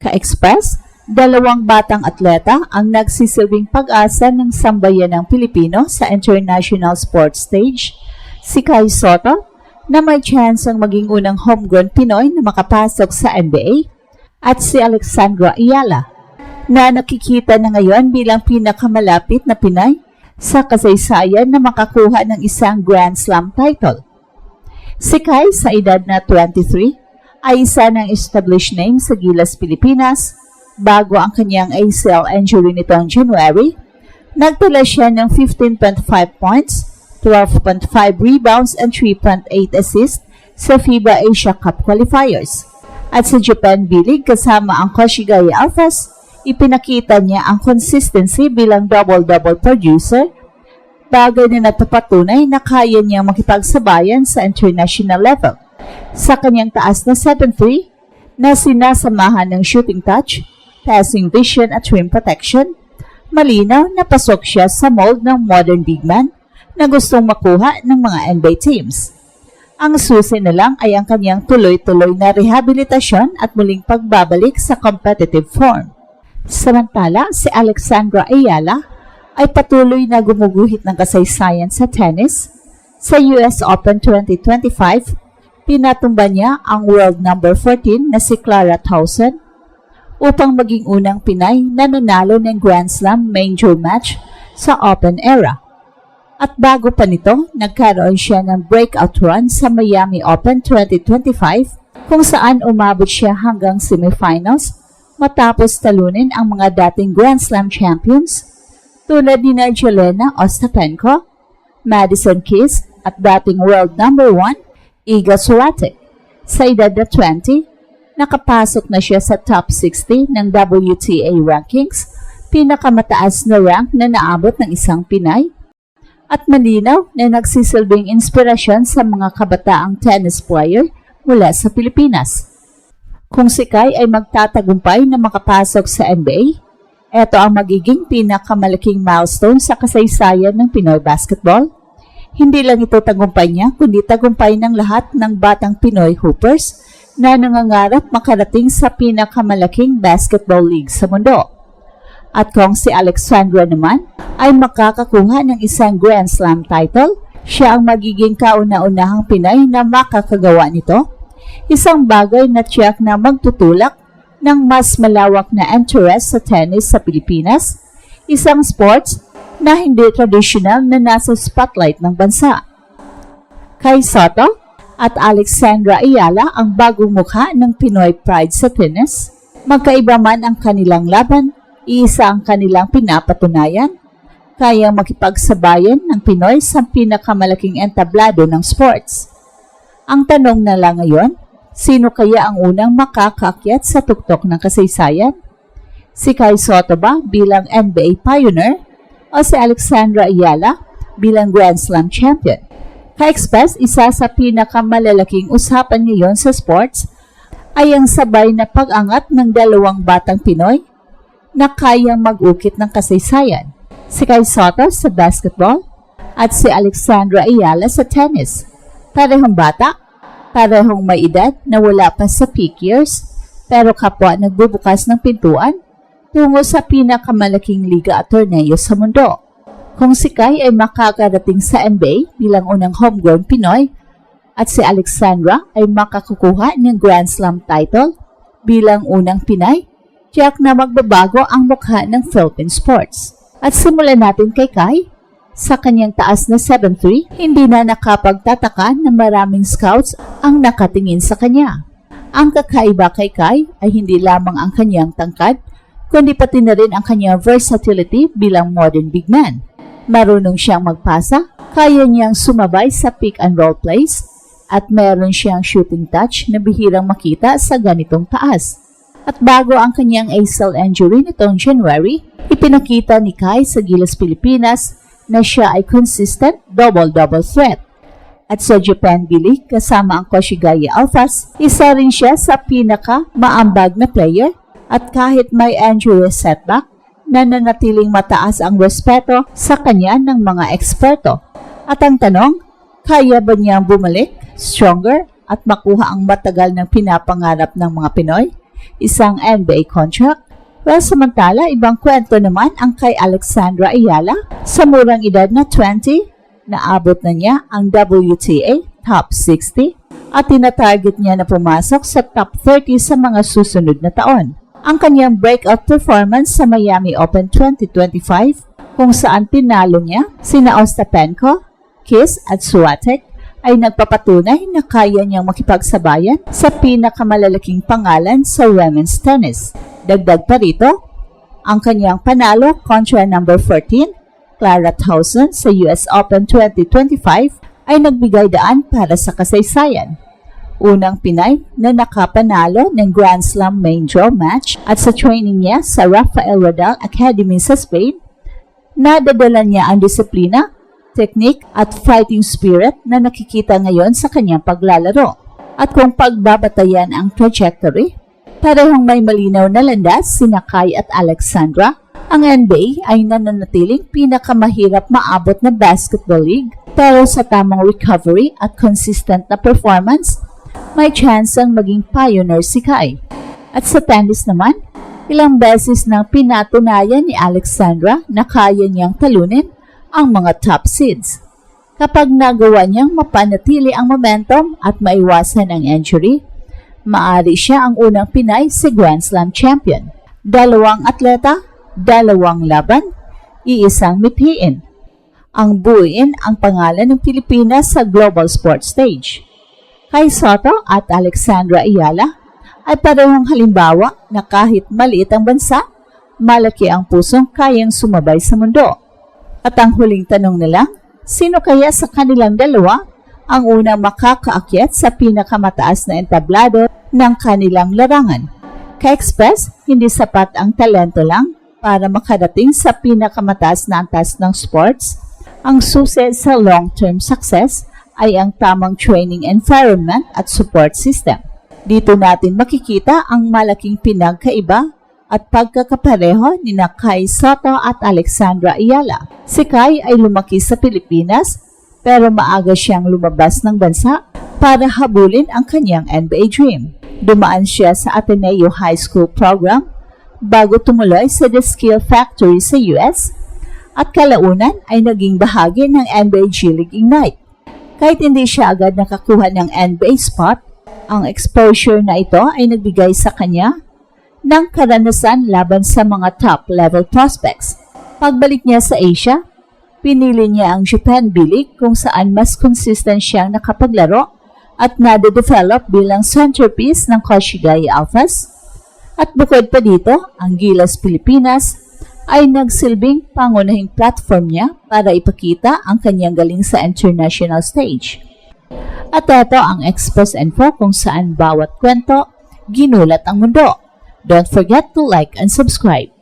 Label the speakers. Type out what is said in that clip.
Speaker 1: Ka-Express, dalawang batang atleta ang nagsisilbing pag-asa ng sambayanang Pilipino sa international sports stage. Si Kai Sotto, na may chance ang maging unang homegrown Pinoy na makapasok sa NBA, at si Alexandra Ayala, na nakikita na ngayon bilang pinakamalapit na Pinay sa kasaysayan na makakuha ng isang Grand Slam title. Si Kai, sa edad na 23, ay isa ng established name sa Gilas, Pilipinas. Bago ang kanyang ACL injury nitong January, nagtala siya ng 15.5 points, 12.5 rebounds and 3.8 assists sa FIBA Asia Cup qualifiers. At sa Japan B-League kasama ang Koshigaya Alphas, ipinakita niya ang consistency bilang double-double producer, bagay na nagpapatunay na kaya niyang makipagsabayan sa international level. Sa kanyang taas na 7'3", na sinasamahan ng shooting touch, passing vision at rim protection, malinaw na pasok siya sa mold ng modern big man na gustong makuha ng mga NBA teams. Ang susi na lang ay ang kanyang tuloy-tuloy na rehabilitasyon at muling pagbabalik sa competitive form. Samantala, si Alexandra Ayala ay patuloy na gumuguhit ng kasaysayan sa tennis. Sa US Open 2025, pinatumba niya ang world number 14 na si Clara Towson upang maging unang Pinay na nanalo ng Grand Slam major match sa Open era. At bago pa nito, nagkaroon siya ng breakout run sa Miami Open 2025 kung saan umabot siya hanggang semifinals matapos talunin ang mga dating Grand Slam champions tulad ni Jelena Ostapenko, Madison Keys at dating world number 1 Iga Swiatek. Sa edad na 20, nakapasok na siya sa top 60 ng WTA rankings, pinakamataas na rank na naabot ng isang Pinay, at malinaw na nagsisilbing inspirasyon sa mga kabataang tennis player mula sa Pilipinas. Kung si Kai ay magtatagumpay na makapasok sa NBA, ito ang magiging pinakamalaking milestone sa kasaysayan ng Pinoy basketball. Hindi lang ito tagumpay niya, kundi tagumpay ng lahat ng batang Pinoy hoopers na nangangarap makarating sa pinakamalaking basketball league sa mundo. At kung si Alexandra naman ay makakakuha ng isang Grand Slam title, siya ang magiging kauna-unahang Pinay na makakagawa nito, isang bagay na tiyak na magtutulak ng mas malawak na interest sa tennis sa Pilipinas, isang sports na hindi traditional na nasa spotlight ng bansa. Kai Sotto at Alexandra Ayala ang bagong mukha ng Pinoy pride sa tennis. Magkaiba man ang kanilang laban, iisa ang kanilang pinapatunayan. Kayang makipagsabayan ng Pinoy sa pinakamalaking entablado ng sports. Ang tanong na lang ngayon, sino kaya ang unang makakaakyat sa tuktok ng kasaysayan? Si Kai Sotto ba bilang NBA pioneer o si Alexandra Ayala bilang Grand Slam champion? Ka-Express, isa sa pinakamalalaking usapan ngayon sa sports ay ang sabay na pag-angat ng dalawang batang Pinoy na kayang mag-ukit ng kasaysayan. Si Kai Sotto sa basketball at si Alexandra Ayala sa tennis. Parehong bata, parehong may edad na wala pa sa peak years, pero kapwa nagbubukas ng pintuan tungo sa pinakamalaking liga at torneo sa mundo. Kung si Kai ay makakarating sa NBA bilang unang homegrown Pinoy at si Alexandra ay makakukuha ng Grand Slam title bilang unang Pinay, tiyak na magbabago ang mukha ng Philippine sports. At simulan natin kay Kai. Sa kanyang taas na 7'3", hindi na nakapagtataka na maraming scouts ang nakatingin sa kanya. Ang kakaiba kay Kai ay hindi lamang ang kanyang tangkad, kundi pati na rin ang kanyang versatility bilang modern big man. Marunong siyang magpasa, kaya niyang sumabay sa pick and roll plays, at meron siyang shooting touch na bihirang makita sa ganitong taas. At bago ang kanyang ACL injury nitong January, ipinakita ni Kai sa Gilas, Pilipinas na siya ay consistent double-double threat. At sa Japan B-League kasama ang Koshigaya Alphas, isa rin siya sa pinaka-maambag na player, at kahit may injury setback, nananatiling mataas ang respeto sa kanya ng mga eksperto. At ang tanong, kaya ba niyang bumalik, stronger, at makuha ang matagal ng pinapangarap ng mga Pinoy? isang NBA contract. Well, samantala, ibang kwento naman ang kay Alexandra Ayala. Sa murang edad na 20, naabot na niya ang WTA Top 60 at tinatarget niya na pumasok sa Top 30 sa mga susunod na taon. Ang kanyang breakout performance sa Miami Open 2025 kung saan tinalo niya sina Ostapenko, Kiss at Swiatek ay nagpapatunay na kaya niyang makipagsabayan sa pinakamalalaking pangalan sa women's tennis. Dagdag pa rito, ang kanyang panalo kontra number 14, Clara Tauson sa US Open 2025 ay nagbigay daan para sa kasaysayan. Unang Pinay na nakapanalo ng Grand Slam main draw match at sa training niya sa Rafael Nadal Academy sa Spain, nadadala niya ang disiplina, technique at fighting spirit na nakikita ngayon sa kanyang paglalaro. At kung pagbabatayan ang trajectory, parehong may malinaw na landas sina Kai at Alexandra. Ang NBA ay nananatiling pinakamahirap maabot na basketball league, pero sa tamang recovery at consistent na performance, may chance ang maging pioneer si Kai. At sa tennis naman, ilang beses nang pinatunayan ni Alexandra na kaya niyang talunin ang mga top seeds. Kapag nagawa niyang mapanatili ang momentum at maiwasan ang injury, maaari siya ang unang Pinay si Grand Slam champion. Dalawang atleta, dalawang laban, iisang mithiin. Ang buuin ang pangalan ng Pilipinas sa global sports stage. Kai Sotto at Alexandra Ayala ay parehong halimbawa na kahit maliit ang bansa, malaki ang pusong kayang sumabay sa mundo. At ang huling tanong nila, sino kaya sa kanilang dalawa ang unang makakaakyat sa pinakamataas na entablado ng kanilang larangan? Ka-Express, hindi sapat ang talento lang para makarating sa pinakamataas na antas ng sports. Ang susi sa long-term success ay ang tamang training environment at support system. Dito natin makikita ang malaking pinagkaiba at pagkakapareho ni Kai Sotto at Alexandra Ayala. Si Kai ay lumaki sa Pilipinas pero maaga siyang lumabas ng bansa para habulin ang kanyang NBA dream. Dumaan siya sa Ateneo High School program bago tumuloy sa The Skill Factory sa US at kalaunan ay naging bahagi ng NBA G League Ignite. Kahit hindi siya agad nakakuha ng NBA spot, ang exposure na ito ay nagbigay sa kanya ng karanasan laban sa mga top-level prospects. Pagbalik niya sa Asia, pinili niya ang Japan B-League kung saan mas consistent siyang nakapaglaro at nade-develop bilang centerpiece ng Koshigaya Alphas. At bukod pa dito, ang Gilas Pilipinas ay nagsilbing pangunahing platform niya para ipakita ang kanyang galing sa international stage. At ito ang Express Info kung saan bawat kwento ginulat ang mundo. Don't forget to like and subscribe.